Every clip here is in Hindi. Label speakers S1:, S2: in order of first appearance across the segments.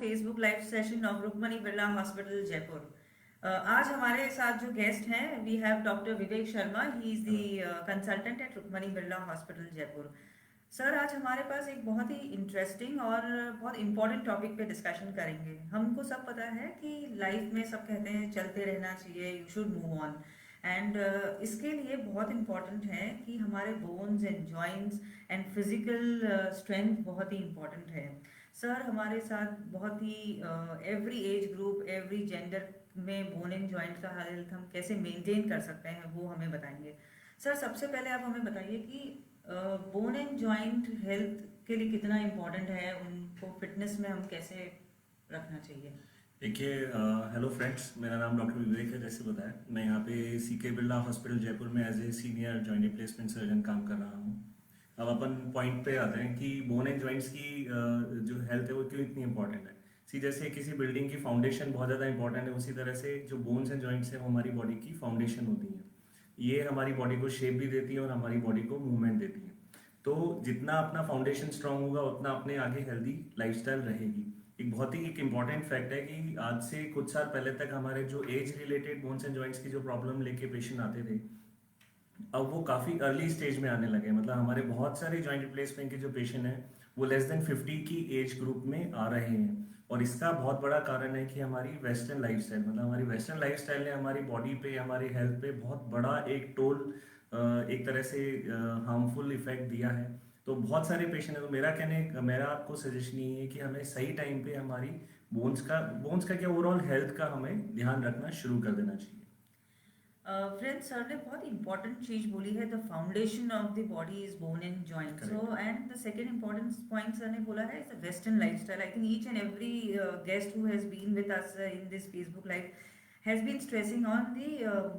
S1: Facebook live session of Rukmani Birla hospital Jaipur. आज हमारे साथ जो गेस्ट हैं we have doctor Vivek Sharma. He is the consultant at Rukmani Birla hospital Jaipur. Sir, आज हमारे पास एक बहुत ही इंटरेस्टिंग और बहुत इंपॉर्टेंट टॉपिक पे डिस्कशन करेंगे। हमको सब पता है कि लाइफ में सब कहते हैं चलते रहना चाहिए, you should move on. And इसके लिए बहुत इम्पॉर्टेंट है कि हमारे bones and joints and physical strength बहुत ही इम्पॉर्टेंट है। सर, हमारे साथ बहुत ही every age group, every gender में बोन एंड जॉइंट का हेल्थ हम कैसे मेंटेन कर सकते हैं वो हमें बताएंगे। सर, सबसे पहले आप हमें बताइए कि बोन एंड जॉइंट हेल्थ के लिए कितना इम्पोर्टेंट है, उनको फिटनेस में हम कैसे रखना चाहिए।
S2: देखिए, हेलो फ्रेंड्स, मेरा नाम डॉक्टर विवेक है। जैसे बताया, मैं यहाँ पे सीके बिरला हॉस्पिटल जयपुर में as a senior joint replacement surgeon काम कर रहा हूँ। अब अपन पॉइंट पे आते हैं कि बोन एंड जॉइंट्स की जो हेल्थ है वो क्यों इतनी इंपॉर्टेंट है। सी, जैसे किसी बिल्डिंग की फाउंडेशन बहुत ज़्यादा इंपॉर्टेंट है, उसी तरह से जो बोन्स एंड जॉइंट्स है वो हमारी बॉडी की फाउंडेशन होती है। ये हमारी बॉडी को शेप भी देती है और हमारी बॉडी को मूवमेंट देती है। तो जितना अपना फाउंडेशन स्ट्रांग होगा उतना अपने आगे हेल्दी लाइफस्टाइल रहेगी। एक बहुत ही एक इम्पॉर्टेंट फैक्ट है कि आज से कुछ साल पहले तक हमारे जो age related bones and joints की जो प्रॉब्लम लेके पेशेंट आते थे, अब वो काफ़ी अर्ली स्टेज में आने लगे। मतलब हमारे बहुत सारे जॉइंट रिप्लेसमेंट के जो पेशेंट हैं वो लेस देन 50 की एज ग्रुप में आ रहे हैं। और इसका बहुत बड़ा कारण है कि हमारी वेस्टर्न लाइफस्टाइल, मतलब हमारी वेस्टर्न लाइफस्टाइल ने हमारी बॉडी पे, हमारी हेल्थ पे बहुत बड़ा एक टोल, एक तरह से हार्मफुल इफेक्ट दिया है। तो बहुत सारे पेशेंट हैं, तो मेरा आपको सजेशन यही है कि हमें सही टाइम पे हमारी बोन्स का क्या, ओवरऑल हेल्थ का हमें ध्यान रखना शुरू कर देना चाहिए।
S1: फ्रेंड्स, सर ने बहुत इंपॉर्टेंट चीज बोली है, the foundation of the body is bone and joint.
S2: Correct.
S1: So and the second important point sir ने बोला है is the western lifestyle. I think each and every guest who has been with us in this Facebook live has been stressing on the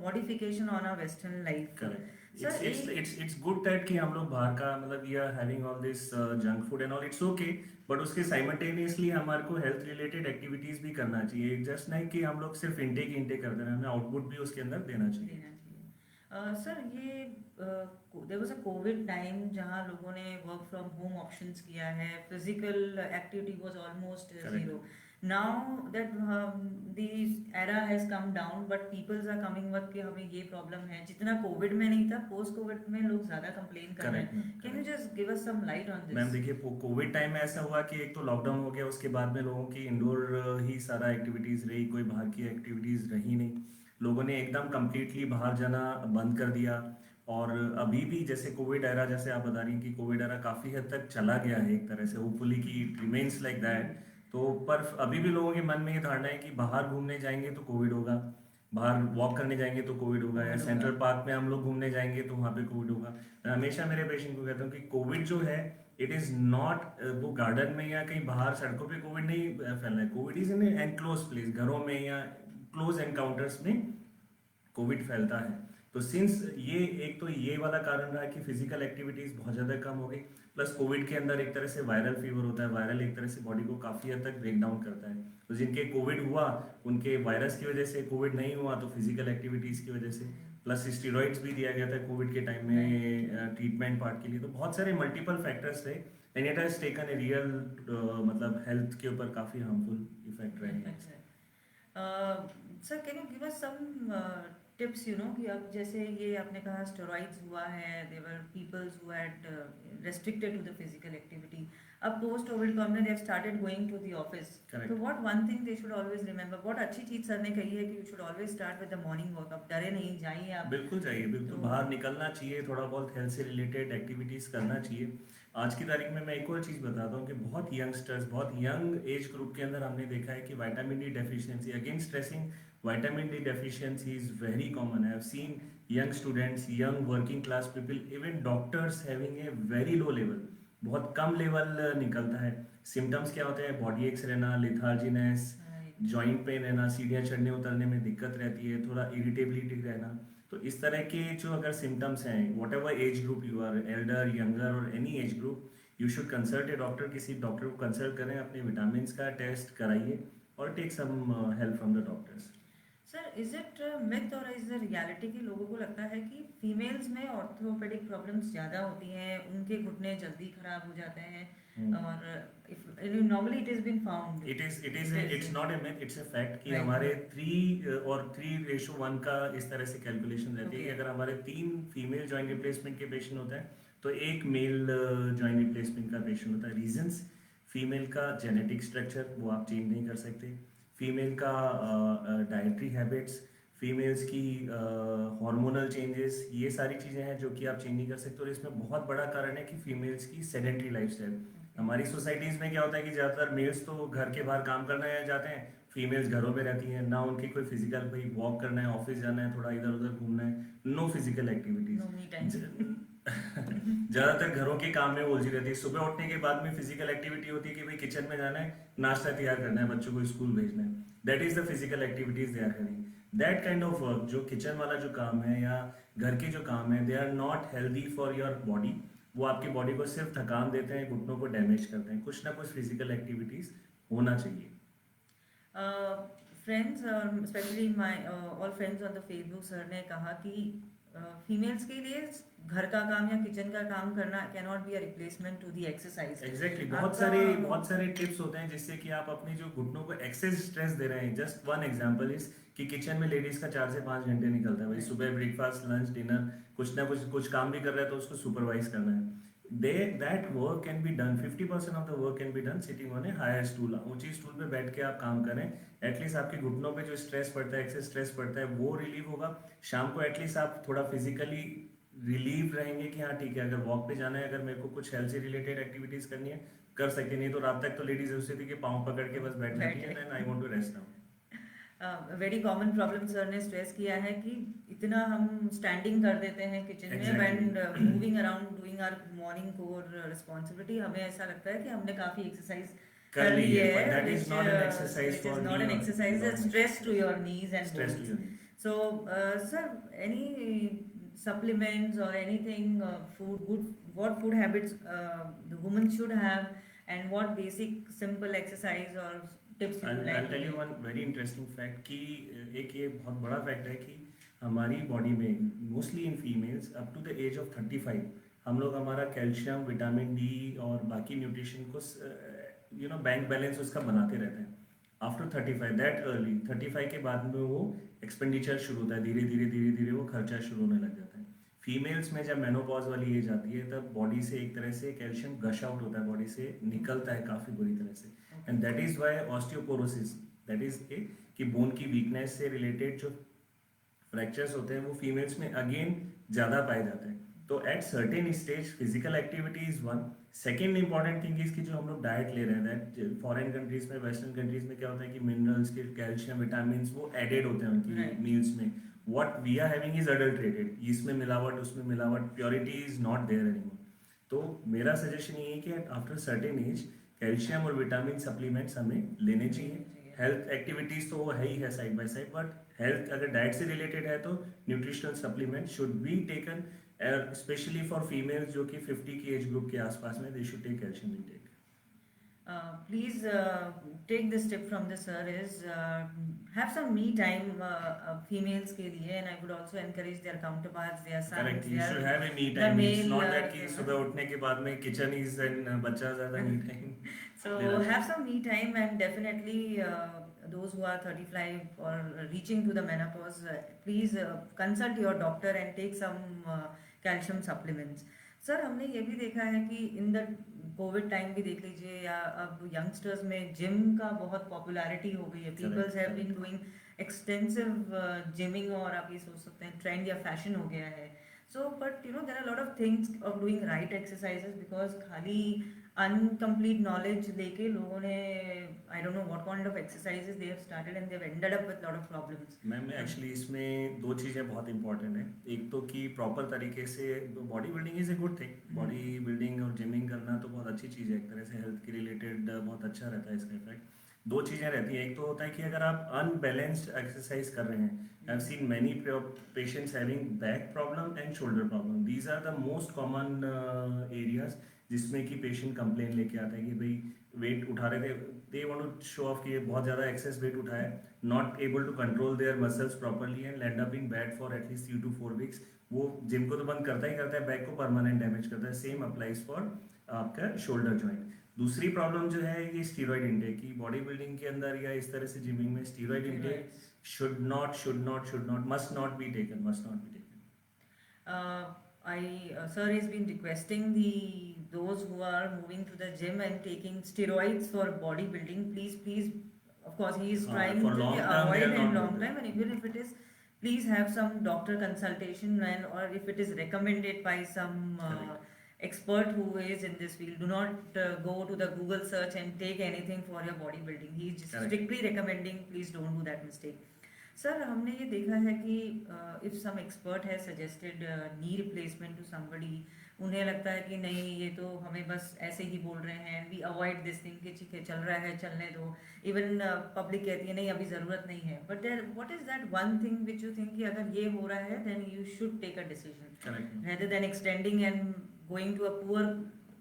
S1: modification on our western life.
S2: Correct.
S1: Sir,
S2: it's good that कि हम लोग बाहर का, मतलब we are having all this junk food and all, it's okay. But उसके साइमल्टेनियसली हमारे को हेल्थ रिलेटेड एक्टिविटीज भी करना चाहिए। जस्ट नहीं कि हम लोग सिर्फ इंटेक करते रहे, हमें आउटपुट भी उसके अंदर देना चाहिए।
S1: देना चाहिए। सर, ये there was a covid time जहाँ लोगों ने वर्क फ्रॉम होम ऑप्शंस किया है, physical activity was almost zero.
S2: Correct.
S1: Now that the era has come down but peoples are coming work कि हमें ये प्रॉब्लम है, जितना कोविड में नहीं था पोस्ट कोविड में लोग ज्यादा कंप्लेन कर रहे
S2: करेक्ट
S1: हैं।
S2: Ma'am,
S1: can you
S2: correct.
S1: Just give us some light on
S2: ma'am
S1: this.
S2: देखिए, कोविड टाइम में ऐसा हुआ कि एक तो लॉकडाउन हो गया, उसके बाद में लोगों की इंडोर ही सारा एक्टिविटीज़ रही, कोई बाहर की एक्टिविटीज़ रही नहीं। लोगों ने एकदम कम्प्लीटली बाहर जाना बंद कर दिया। और अभी भी जैसे कोविड एरा, जैसे आप बता रही हैं कि कोविड एरा काफ़ी हद तक चला गया है एक तरह से, होपफुली कि इट रिमेन्स लाइक दैट। तो पर अभी भी लोगों के मन में ये धारणा है कि बाहर घूमने जाएंगे तो कोविड होगा, बाहर वॉक करने जाएंगे तो कोविड होगा, या
S1: कोविड होगा।
S2: सेंट्रल पार्क में हम लोग घूमने जाएंगे तो वहाँ पे कोविड होगा। मैं हमेशा मेरे पेशेंट को कहता हूँ कि कोविड जो है, इट इज नॉट वो गार्डन में या कहीं बाहर सड़कों पे कोविड नहीं फैलना है। Covid is in enclose place, घरों में या क्लोज एनकाउंटर्स में कोविड फैलता है। तो सिंस ये एक तो ये वाला कारण रहा कि फिजिकल एक्टिविटीज बहुत ज़्यादा कम हो गई, प्लस कोविड के अंदर एक तरह से वायरल फीवर होता है, वायरल एक तरह से बॉडी को काफ़ी हद तक ब्रेक डाउन करता है। तो जिनके कोविड हुआ उनके वायरस की वजह से कोविड नहीं हुआ, तो फिजिकल एक्टिविटीज़ की वजह से, प्लस स्टीरॉइड्स भी दिया गया था कोविड के टाइम में ट्रीटमेंट पार्ट के लिए। तो बहुत सारे मल्टीपल फैक्टर्स थे and it has taken a real, मतलब हेल्थ के ऊपर काफ़ी हार्मफुल इफेक्ट रहे हैं।
S1: इफेक्ट है। Sir, can you give us some tips, you know, कि अब जैसे ये आपने कहा स्टेरॉइड्स हुआ है, there were peoples who had restricted to the physical activity. अब post COVID government they have started going to the office.
S2: Correct.
S1: तो what one thing they should always remember, बहुत अच्छी चीज सर ने कही है कि you should always start with the morning walk. अब डरे नहीं, जाइए आप।
S2: बिल्कुल चाहिए, बिल्कुल
S1: तो
S2: बाहर निकलना चाहिए, थोड़ा बहुत हेल्थ से रिलेटेड एक्टिविटीज़ करना चाहिए। आज की तारीख में मैं एक और चीज़ बताता हूँ कि बहुत यंगस्टर्स, बहुत यंग एज ग्रुप के अंदर हमने देखा है कि vitamin D deficiency, again stressing, vitamin D deficiency is very common. I have scene young students, young working class people, even doctors having a very low level, बहुत कम लेवल निकलता है। सिम्टम्स क्या होते हैं? बॉडी एक्स रहना, लिथार्जीनेस,
S1: राइट।
S2: जॉइंट पेन रहना, सीढ़ियाँ चढ़ने उतरने में दिक्कत रहती है, थोड़ा इरिटेबिलिटी रहना। तो इस तरह के जो अगर सिम्टम्स हैं, whatever age group you are, elder, younger और any age group, you should consult a doctor. किसी डॉक्टर को कंसल्ट करें, अपने विटामिन का टेस्ट कराइए और take some help from the doctors.
S1: Sir, is it myth or is the reality कि लोगों को लगता है कि फीमेल्स में ऑर्थोपेडिक प्रॉब्लम्स ज़्यादा होती हैं, उनके घुटने जल्दी खराब हो जाते हैं, और normally it has been found.
S2: It's not a myth, it's a fact कि
S1: Right.
S2: हमारे 3:1 का इस तरह से कैलकुलेशन रहती है कि
S1: Okay.
S2: अगर हमारे 3 फीमेल जॉइंट रिप्लेसमेंट के पेशेंट होते हैं तो एक मेल जॉइंट रिप्लेसमेंट का पेशेंट होता है. रीजंस: फीमेल का जेनेटिक स्ट्रक्चर वो आप चेंज नहीं कर सकते, फीमेल का डाइटरी हैबिट्स, फीमेल्स की हार्मोनल चेंजेस, ये सारी चीज़ें हैं जो कि आप चेंज नहीं कर सकते. और इसमें बहुत बड़ा कारण है कि फीमेल्स की सेडेंटरी लाइफस्टाइल. हमारी सोसाइटीज में क्या होता है कि ज्यादातर मेल्स तो घर के बाहर काम करने जाते हैं, फीमेल्स घरों में रहती हैं ना, उनकी कोई फिजिकल, भाई वॉक करना है, ऑफिस जाना है, थोड़ा इधर उधर घूमना है, no physical activities.
S1: No me time.
S2: ज्यादातर घरों के काम में उलझी रहती है. सुबह उठने के बाद में फिजिकल एक्टिविटी होती है कि भाई किचन में जाना है, नाश्ता तैयार करना है, बच्चों को स्कूल भेजना है. That is the physical activities they are having. That kind of work, जो किचन वाला जो काम है या घर के जो काम है, they are not healthy for your body. वो आपकी बॉडी को सिर्फ थकान देते हैं, घुटनों को डैमेज करते हैं. कुछ ना कुछ फिजिकल एक्टिविटीज होना चाहिए.
S1: Friends, specially my all friends on the Facebook, sir ने कहा कि फीमेल्स के लिए घर का काम या किचन का काम करना can not be a replacement to the exercise.
S2: Exactly.
S1: आपका-
S2: बहुत सारे टिप्स होते हैं जिससे कि आप अपने जो घुटनों को एक्सेस स्ट्रेस दे रहे हैं. जस्ट वन एग्जांपल इज कि किचन में लेडीज का 4 से 5 घंटे निकलता है. भाई सुबह ब्रेकफास्ट, लंच, डिनर, कुछ ना कुछ काम भी कर रहा है तो उसको सुपरवाइज करना है. That work can be done, 50% of the work can be done sitting on a higher stool. ऊंची स्टूल पे बैठ के आप काम करें. एटलीस्ट आपके घुटनों पे जो स्ट्रेस पड़ता है, एक्सेस स्ट्रेस पड़ता है, वो रिलीव होगा. शाम को एटलीस्ट आप थोड़ा फिजिकली रिलीव रहेंगे कि हाँ ठीक है, अगर वॉक पे जाना है, अगर मेरे को कुछ हेल्थ से रिलेटेड एक्टिविटीज करनी है, कर सकते. नहीं तो रात तक तो लेडीज ऐसे थी कि पाँव पकड़ के बस बैठ जाती है, then I want to rest now.
S1: Very common problem sir ने स्ट्रेस किया है कि इतना हम स्टैंडिंग कर देते हैं किचन में and moving around doing our morning chore responsibility. हमें ऐसा लगता है कि हमने काफी एक्सरसाइज
S2: कर ली है, but that
S1: which,
S2: is not an exercise for
S1: not
S2: knee
S1: an
S2: or-
S1: exercise, it's stress to your knees and
S2: Stress to
S1: bones.
S2: your knee.
S1: So, sir, any supplements or anything, what food habits the woman should have, and what basic simple exercise or tips you would like
S2: I'll
S1: to
S2: tell you
S1: give?
S2: one very interesting fact कि एक ये बहुत बड़ा फैक्ट है कि हमारी बॉडी में mostly in females up to the age of 35 हम लोग हमारा कैल्शियम, विटामिन डी और बाकी न्यूट्रिशन को बैंक बैलेंस उसका बनाते रहते हैं. आफ्टर 35, दैट अर्ली 35 के बाद में वो एक्सपेंडिचर शुरू होता है. धीरे धीरे वो खर्चा शुरू होने लग जाता है. फीमेल्स में जब मेनोपॉज वाली एज आती है तब बॉडी से एक तरह से कैल्शियम गश आउट होता है, बॉडी से निकलता है काफ़ी बुरी तरह से. And that is why osteoporosis, that is a कि बोन की वीकनेस से रिलेटेड जो फ्रैक्चर्स होते हैं वो फीमेल्स में अगेन ज़्यादा पाए जाते हैं. तो at certain stage physical activity is one. Second important thing is कि जो हम लोग डाइट ले रहे हैं, दैट फॉरेन कंट्रीज में, वेस्टर्न कंट्रीज में क्या होता है कि मिनरल्स के, कैल्शियम, विटामिन वो एडेड होते हैं उनकी मील्स में. What we are having is adulterated. इसमें मिलावट, उसमें मिलावट, purity is not there anymore. तो मेरा सजेशन ये है कि आफ्टर सर्टेन एज कैल्शियम और विटामिन सप्लीमेंट्स हमें लेने चाहिए. हेल्थ एक्टिविटीज तो वो है ही है side by side, but health अगर डाइट से रिलेटेड है तो nutritional supplement should be taken, specially for females जो कि 50 की एज ग्रुप के आसपास में, they should take calcium intake.
S1: Please take this tip from the sir is have some me time females के लिए, and I would also encourage their counterparts, their sons.
S2: Correct. You should have a me
S1: the
S2: time. It's
S1: male,
S2: not that कि सुबह उठने के बाद में kitchen is and बच्चा ज़्यादा me time.
S1: So
S2: Yeah.
S1: have some me time, and definitely those who are 35 or reaching to the menopause, please consult your doctor and take some calcium supplements. Sir, हमने ये भी देखा है कि इन द कोविड टाइम भी देख लीजिए, या अब यंगस्टर्स में जिम का बहुत पॉपुलैरिटी हो गई है. Peoples have been doing extensive gymming, और आप ये सोच सकते हैं ट्रेंड या फैशन हो गया है. So but there are lot of things of doing right exercises, because खाली अनकम्प्लीट नॉलेज लेके लोगों ने I don't know what kind of exercises they have started and they have ended up with lot of problems.
S2: Ma'am actually इसमें दो चीज़ें बहुत इंपॉर्टेंट हैं. एक तो कि प्रॉपर तरीके से body building is a good thing. Body building और जिमिंग करना तो बहुत अच्छी चीज़ है, एक तरह से हेल्थ के रिलेटेड बहुत अच्छा रहता है इसका इफेक्ट. दो चीज़ें रहती हैं. एक तो होता है कि अगर आप अनबैलेंस्ड एक्सरसाइज कर रहे हैं, I have seen many patients having back problem and shoulder problem. These are the most common areas जिसमें कि पेशेंट कंप्लेन लेके आता है कि भाई वेट उठा रहे थे, they want to show off कि बहुत ज़्यादा एक्सेस वेट उठाया, not able to control their muscles properly and land up in bed for at least 3 to 4 weeks. वो जिम को तो बंद करता ही करता है, बैक को परमानेंट डैमेज करता है. सेम अप्लाइज फॉर आपका शोल्डर जॉइंट. दूसरी प्रॉब्लम जो है ये स्टीरॉयड इंटेक की, बॉडी बिल्डिंग के अंदर या इस तरह से जिमिंग में steroid intake
S1: Steroids.
S2: Should not must not be taken, must not be taken.
S1: Sir has been requesting those who are moving to the gym and taking steroids for bodybuilding. Please, of course, he is trying
S2: For
S1: to
S2: long term,
S1: avoid
S2: they are
S1: in
S2: not
S1: long
S2: good.
S1: time, and even if it is, please have some doctor consultation, and or if it is recommended by some
S2: Correct.
S1: expert who is in this field. Do not go to the Google search and take anything for your bodybuilding. He is just
S2: Correct.
S1: strictly recommending. Please don't do that mistake. Sir हमने ये देखा है कि इफ सम एक्सपर्ट है suggested knee replacement to somebody, उन्हें लगता है कि नहीं ये तो हमें बस ऐसे ही बोल रहे हैं, वी अवॉइड दिस थिंग कि ठीक है चल रहा है चलने दो. इवन पब्लिक कहती है नहीं अभी ज़रूरत नहीं है. But there what is that one thing which you think कि अगर ये हो रहा है then you should take a decision
S2: correct
S1: rather than extending and going to a poor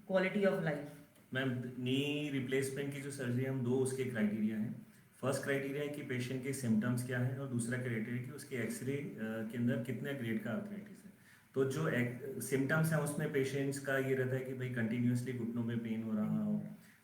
S1: quality of life.
S2: Ma'am. Knee replacement की जो सर्जरी है, हम दो उसके क्राइटेरिया हैं. फर्स्ट क्राइटेरिया है कि पेशेंट के सिम्टम्स क्या हैं, और दूसरा क्राइटेरिया कि उसके एक्सरे के अंदर कितने ग्रेड का आर्थराइटिस है. तो जो सिम्टम्स हैं उसमें पेशेंट्स का ये रहता है कि भाई कंटिन्यूसली घुटनों में पेन हो रहा हो.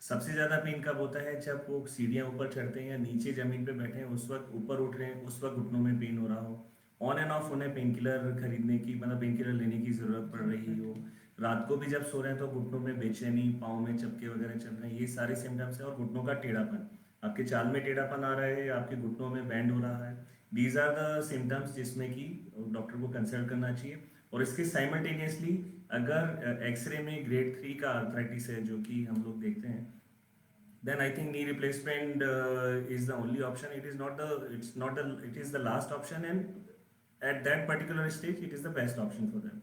S2: सबसे ज़्यादा पेन कब होता है, जब वो सीढ़ियाँ ऊपर चढ़ते हैं या नीचे ज़मीन पे बैठे हैं उस वक्त, ऊपर उठ रहे हैं उस वक्त घुटनों में पेन हो रहा हो. ऑन एंड ऑफ उन्हें पेन किलर खरीदने की, मतलब पेन किलर लेने की ज़रूरत पड़ रही हो. रात को भी जब सो रहे हैं तो घुटनों में बेचैनी, पाँव में चपके वगैरह चल रहे हैं, ये सारे सिम्टम्स हैं. और घुटनों का टेढ़ापन, आपके चाल में टेढ़ापन आ रहा है, आपके घुटनों में बैंड हो रहा है. दीज आर द सिम्टम्स जिसमें कि डॉक्टर को कंसल्ट करना चाहिए. और इसके साइमल्टेनियसली अगर एक्सरे में ग्रेड 3 का आर्थराइटिस है जो कि हम लोग देखते हैं, then I think knee replacement is the only option. It is the last option, and at that particular stage it is the best option for them.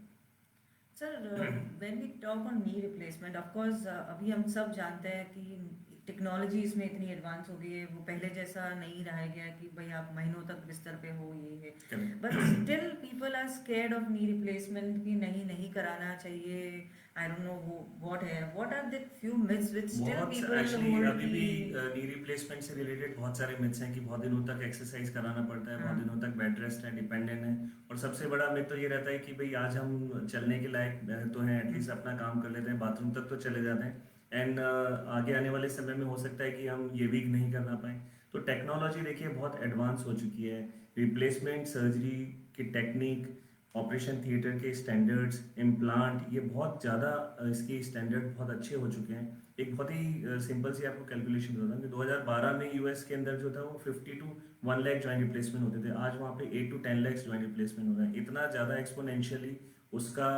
S1: Sir when we talk on knee replacement, of course अभी हम सब जानते हैं कि टेक्नोलॉजी इसमें इतनी एडवांस हो गई है, वो पहले जैसा नहीं रह गया कि भाई आप महीनों तक बिस्तर पे हो, ये है. But still people are scared of knee replacement कि नहीं कराना चाहिए. आई डोंट नो व्हाट है, what are the few myths which still
S2: बहुत
S1: पीपल
S2: एक्चुअली
S1: होल्ड
S2: अभी भी
S1: की.
S2: नी रिप्लेसमेंट से रिलेटेड बहुत सारे मिथ्स हैं कि बहुत दिनों तक एक्सरसाइज कराना पड़ता है, बहुत
S1: हाँ.
S2: दिनों तक बेड रेस्ट है, डिपेंडेंट है. और सबसे बड़ा मिथ तो ये रहता है कि भाई आज हम चलने के लायक तो हैं, एटलीस्ट अपना काम कर लेते हैं, बाथरूम तक तो चले जाते हैं, एंड आगे आने वाले समय में हो सकता है कि हम ये भी नहीं करना पाएँ. तो टेक्नोलॉजी देखिए बहुत एडवांस हो चुकी है. रिप्लेसमेंट सर्जरी की टेक्निक, ऑपरेशन थिएटर के स्टैंडर्ड्स, इम्प्लांट, ये बहुत ज़्यादा इसके स्टैंडर्ड बहुत अच्छे हो चुके हैं. एक बहुत ही सिंपल सी आपको कैलकुलेशन बताता हूँ कि 2012 में यूएस के अंदर जो था वो 50 to 1 लाख जॉइंट रिप्लेसमेंट होते थे. आज वहाँ पे 8 to 10 लाख जॉइंट रिप्लेसमेंट हो रहा है. इतना ज़्यादा एक्सपोनेंशियली उसका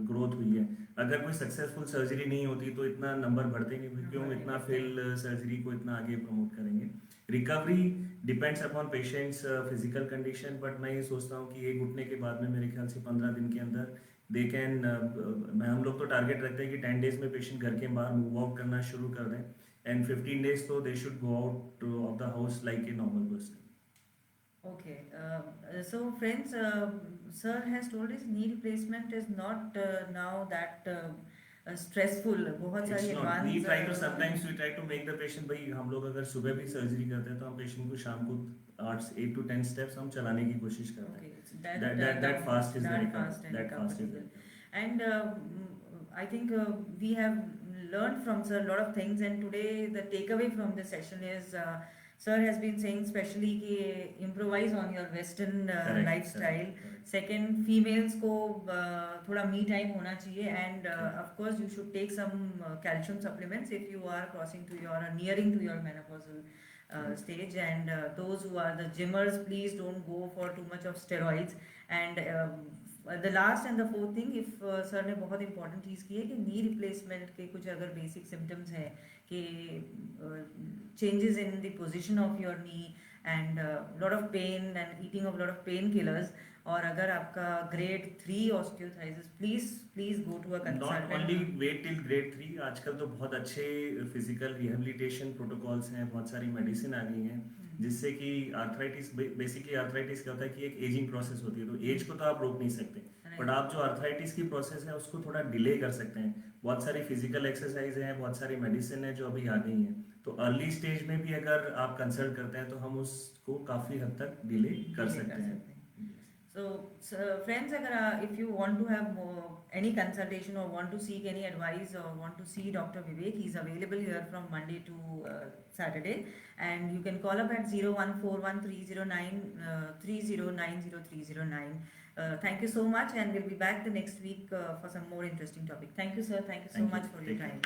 S2: ग्रोथ हुई है. अगर कोई सक्सेसफुल सर्जरी नहीं होती तो इतना नंबर बढ़ते नहीं, क्यों इतना फेल सर्जरी को इतना आगे प्रमोट करेंगे. Recovery depends upon patients physical condition, but मैं ये सोचता हूँ कि ये घुटने के बाद में मेरे ख्याल से 15 दिन के अंदर दे कैन, हम लोग तो टारगेट रखते हैं कि 10 डेज में पेशेंट घर के बाहर मूव आउट करना शुरू कर दें, एंड 15 डेज तो they should go out of the house like a normal person.
S1: Okay, so friends, sir has told us knee replacement is not now that stressful. बहुत सारी
S2: It's not. We
S1: advanced
S2: try to sometimes we try to make the patient, भाई हम लोग अगर सुबह भी सर्जरी करते हैं तो हम पेशेंट को शाम को 8 to 10 steps हम चलाने की कोशिश करते हैं.
S1: Okay,
S2: That fast is very
S1: fast and
S2: that fast is
S1: comfortable.
S2: very.
S1: And I think we have learned from sir a lot of things, and today the takeaway from this session is sir has been saying especially कि improvise on your western
S2: Correct,
S1: lifestyle.
S2: correct.
S1: Second, females को थोड़ा me time होना चाहिए, and of course you should take some calcium supplements if you are crossing to your nearing to your menopausal stage. And those who are the gymmers, please don't go for too much of steroids. And the last and the fourth thing, if sir ने बहुत important चीज़ की है कि knee replacement के कुछ अगर basic symptoms हैं कि changes in the position of your knee and lot of pain and eating of lot of painkillers, और अगर आपका grade 3 osteoarthritis, please go to a consultant.
S2: Not only wait till grade 3, आजकल तो बहुत अच्छे फिजिकल रिहेबिलिटेशन प्रोटोकॉल्स हैं, बहुत सारी मेडिसिन आ गई हैं जिससे कि आर्थराइटिस, बेसिकली आर्थराइटिस क्या होता है कि एक एजिंग प्रोसेस होती है, तो एज को तो आप रोक नहीं सकते, बट आप जो आर्थराइटिस की प्रोसेस है उसको थोड़ा डिले कर सकते हैं. बहुत सारी फिजिकल एक्सरसाइज हैं, बहुत सारी मेडिसिन है जो अभी आ गई हैं, तो अर्ली स्टेज में भी अगर आप कंसल्ट करते हैं तो हम उसको काफ़ी हद तक डिले कर सकते हैं.
S1: So, friends, if you want to have any consultation or want to seek any advice or want to see Dr. Vivek, he's available here from Monday to Saturday, and you can call up at 0141309 thank you so much, and we'll be back the next week for some more interesting topic. Thank you, sir. Thank you so
S2: Thank you.
S1: much for your
S2: Take care.
S1: time.